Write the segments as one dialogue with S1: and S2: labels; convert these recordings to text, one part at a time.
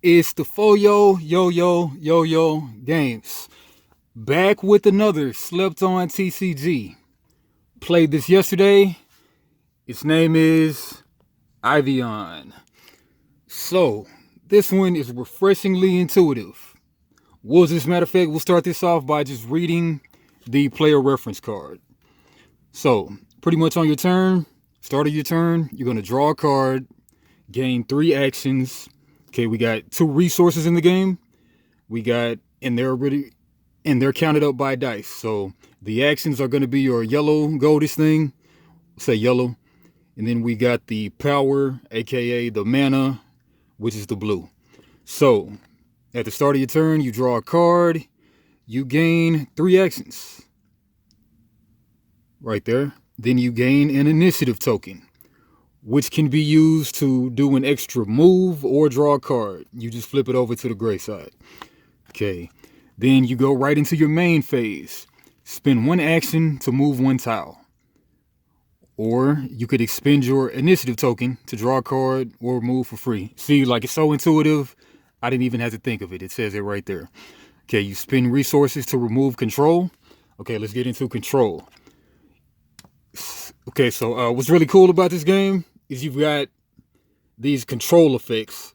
S1: It's the Foyo Yo Games. Back with another slept on TCG. Played this yesterday. Its name is Ivion. So, this one is refreshingly intuitive. As a matter of fact, we'll start this off by just reading the player reference card. So, pretty much on your turn, start of your turn, you're going to draw a card, gain 3 actions. Okay, we got 2 resources in the game. And they're counted up by dice. So the actions are going to be your yellow goldish thing, say yellow, and then we got the power, aka the mana, which is the blue. So at the start of your turn, you draw a card, you gain 3 actions. Right there. Then you gain an initiative token, which can be used to do an extra move or draw a card. You just flip it over to the gray side. Okay. Then you go right into your main phase. Spend 1 action to move 1 tile. Or you could expend your initiative token to draw a card or move for free. See, like, it's so intuitive, I didn't even have to think of it. It says it right there. Okay, you spend resources to remove control. Okay, let's get into control. Okay, so what's really cool about this game is you've got these control effects.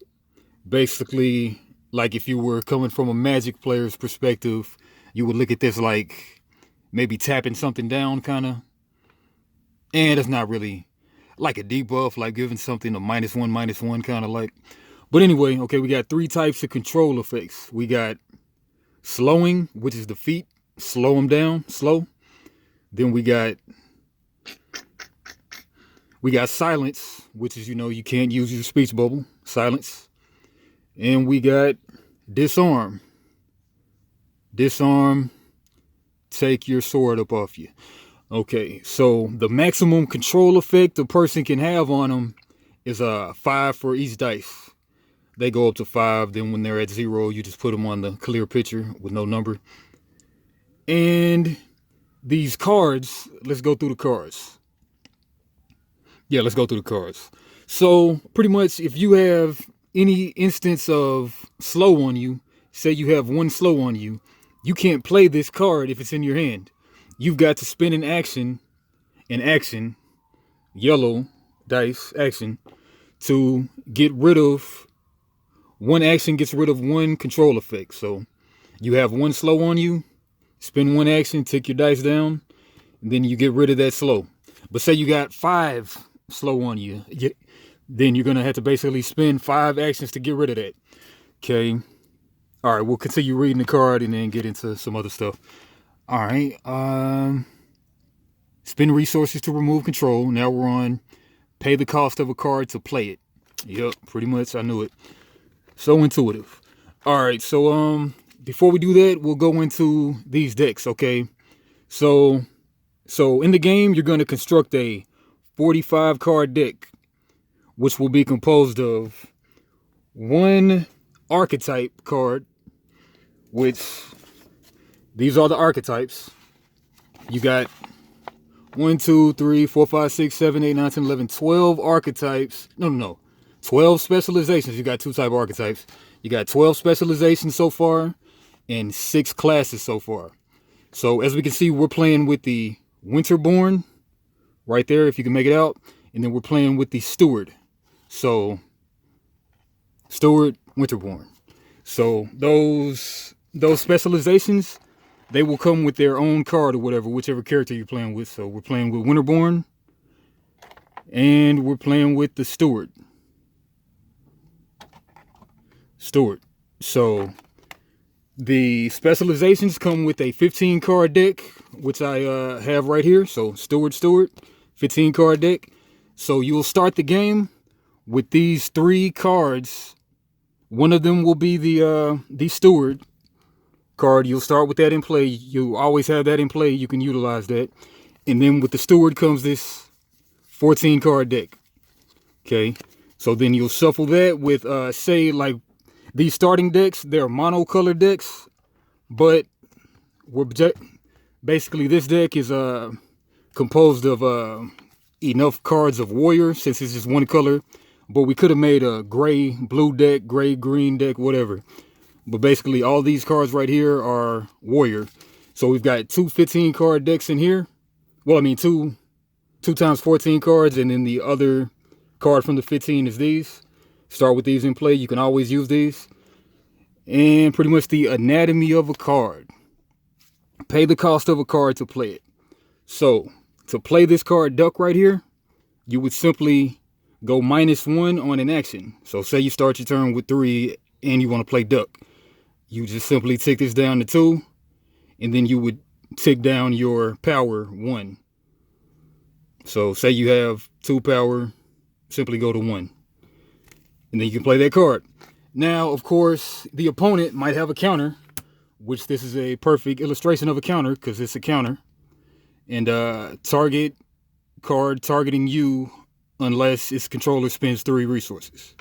S1: Basically, like if you were coming from a Magic player's perspective, you would look at this like maybe tapping something down, kind of. And it's not really like a debuff, like giving something a -1/-1, kind of like. But anyway, okay, we got 3 types of control effects. We got slowing, which is the feet, slow them down, slow. Then we got silence, which is, you can't use your speech bubble, silence. And we got disarm. Disarm, take your sword up off you. Okay, so the maximum control effect a person can have on them is 5 for each dice. They go up to 5, then when they're at 0, you just put them on the clear picture with no number. And these cards, let's go through the cards. Yeah, let's go through the cards. So, pretty much, if you have any instance of slow on you, say you have 1 slow on you, you can't play this card if it's in your hand. You've got to spend an action, yellow dice action, to get rid of 1 action, gets rid of 1 control effect. So you have 1 slow on you, spend 1 action, take your dice down, and then you get rid of that slow. But say you got 5 slow on you, then you're going to have to basically spend 5 actions to get rid of that. Okay. All right, we'll continue reading the card and then get into some other stuff. All right. Spend resources to remove control. Now we're on pay the cost of a card to play it. Yep, pretty much. I knew it. So intuitive. All right, so before we do that, we'll go into these decks, okay? So in the game, you're going to construct a 45 card deck, which will be composed of 1 archetype card, which these are the archetypes. You got 1, 2, 3, 4, 5, 6, 7, 8, 9, 10, 11, 12 archetypes. No. 12 specializations. You got 2 type archetypes. You got 12 specializations so far and 6 classes so far. So as we can see, we're playing with the Winterborn right there, if you can make it out. And then we're playing with the Steward. So Steward, Winterborn. So those specializations, they will come with their own card or whatever, whichever character you're playing with. So we're playing with Winterborn and we're playing with the Steward. So the specializations come with a 15 card deck, which I have right here. So Steward, 15 card deck. So you'll start the game with these 3 cards. One of them will be the Steward card. You'll start with that in play. You always have that in play. You can utilize that. And then with the Steward comes this 14 card deck. Okay. So then you'll shuffle that with, say, like these starting decks. They're monocolored decks, but basically this deck is composed of enough cards of Warrior, since it's just 1 color, But we could have made a gray blue deck, gray green deck, whatever. But basically all these cards right here are warrior. So we've got two 15 card decks in here. Well, I mean two times 14 cards, and then the other card from the 15 is these. Start with these in play. You can always use these. And pretty much the anatomy of a card. Pay the cost of a card to play it. So to play this card duck right here, you would simply go -1 on an action. So say you start your turn with 3 and you want to play duck. You just simply tick this down to 2, and then you would tick down your power 1. So say you have 2 power, simply go to 1. And then you can play that card. Now, of course, the opponent might have a counter, which this is a perfect illustration of a counter because it's a counter. And target card targeting you unless its controller spends 3 resources.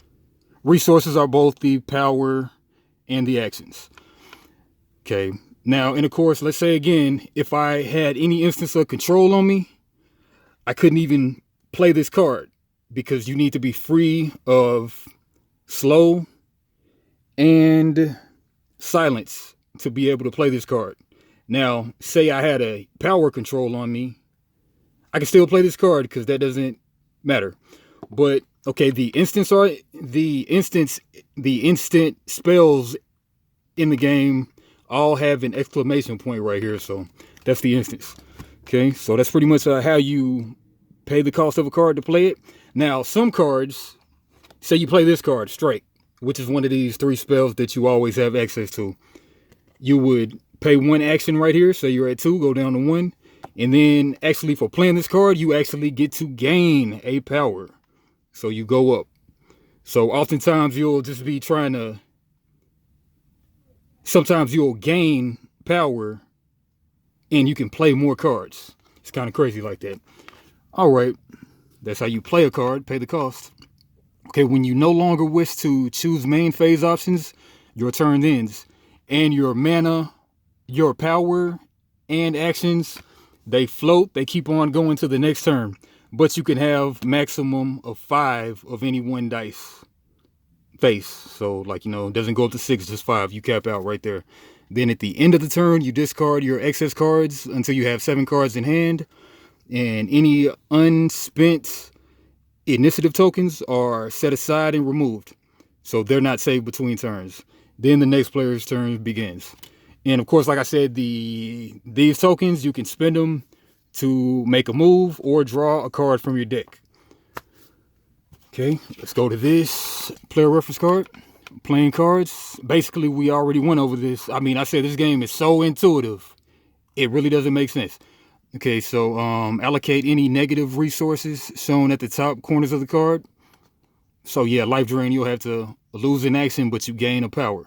S1: Resources are both the power and the actions. Okay. Now, and of course, let's say again, if I had any instance of control on me, I couldn't even play this card because you need to be free of slow and silence to be able to play this card. Now, say I had a power control on me, I can still play this card because that doesn't matter. But okay, the instant spells in the game all have an exclamation point right here, so that's the instance. Okay, so that's pretty much how you pay the cost of a card to play it. Now, some cards, say you play this card, Strike, which is one of these 3 spells that you always have access to. You would pay 1 action right here, so you're at 2, go down to 1. And then actually for playing this card, you actually get to gain a power. So you go up. So oftentimes you'll just be trying to, sometimes you'll gain power and you can play more cards. It's kind of crazy like that. All right, that's how you play a card, pay the cost. Okay, when you no longer wish to choose main phase options, your turn ends. And your mana, your power, and actions, they float, they keep on going to the next turn. But you can have maximum of 5 of any one dice face. So like, it doesn't go up to 6, just 5. You cap out right there. Then at the end of the turn, you discard your excess cards until you have 7 cards in hand. And any unspent initiative tokens are set aside and removed. So they're not saved between turns. Then the next player's turn begins. And of course, like I said, these tokens, you can spend them to make a move or draw a card from your deck. Okay, let's go to this player reference card. Playing cards. Basically, we already went over this. I mean, I said this game is so intuitive. It really doesn't make sense. Okay, so allocate any negative resources shown at the top corners of the card. So yeah, life drain, you'll have to lose an action, but you gain a power.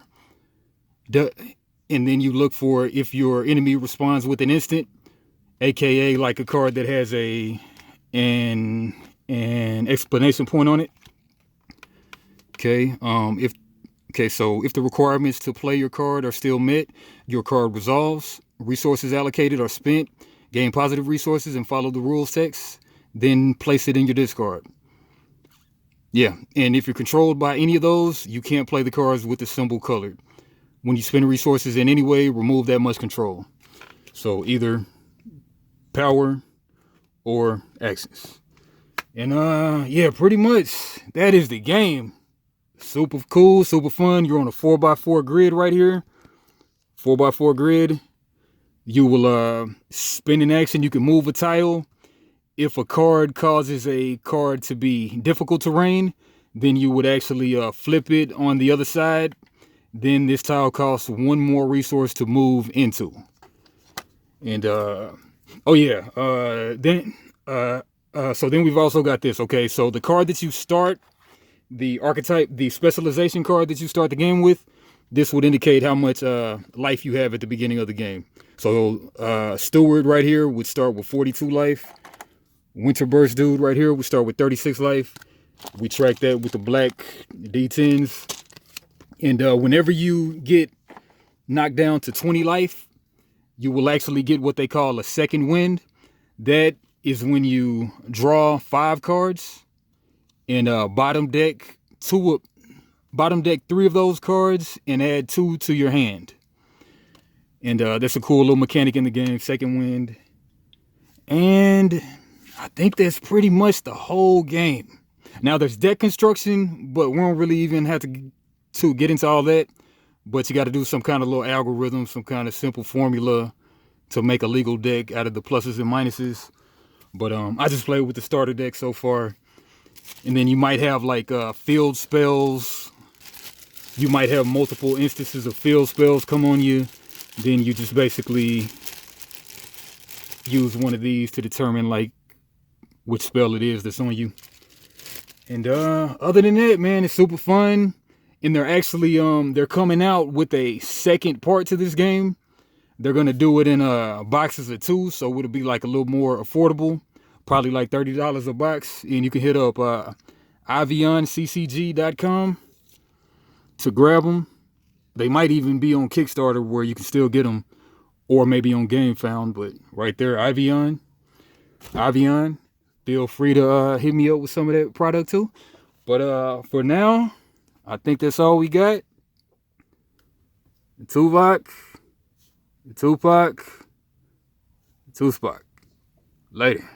S1: And then you look for if your enemy responds with an instant, aka like a card that has an exclamation point on it. Okay, so if the requirements to play your card are still met, your card resolves, resources allocated are spent, gain positive resources and follow the rules text, then place it in your discard. Yeah, and if you're controlled by any of those, you can't play the cards with the symbol colored. When you spend resources in any way, remove that much control. So either power or actions. And yeah, pretty much that is the game. Super cool, super fun. You're on a 4x4 grid right here. 4x4 grid. You will spin an action. You can move a tile. If a card causes a card to be difficult terrain, then you would actually flip it on the other side. Then this tile costs 1 more resource to move into. And oh yeah, so then we've also got this. Okay, so the card that you start, the archetype, the specialization card that you start the game with, this would indicate how much life you have at the beginning of the game. So Steward right here would start with 42 life. Winterburst dude right here would start with 36 life. We track that with the black D10s. And whenever you get knocked down to 20 life, you will actually get what they call a second wind. That is when you draw 5 cards and bottom deck three of those cards and add 2 to your hand. And that's a cool little mechanic in the game, second wind. And I think that's pretty much the whole game. Now there's deck construction, but we don't really even have to get into all that. But you got to do some kind of little algorithm, some kind of simple formula to make a legal deck out of the pluses and minuses. But I just played with the starter deck so far. And then you might have like field spells. You might have multiple instances of field spells come on you. Then you just basically use one of these to determine like which spell it is that's on you. And other than that, man, it's super fun. And they're actually they're coming out with a second part to this game. They're gonna do it in boxes of 2, so it'll be like a little more affordable, probably like $30 a box. And you can hit up ivionccg.com to grab them. They might even be on Kickstarter where you can still get them, or maybe on GameFound. But right there, Ivion. Feel free to hit me up with some of that product too. But for now, I think that's all we got. Tupac, Later.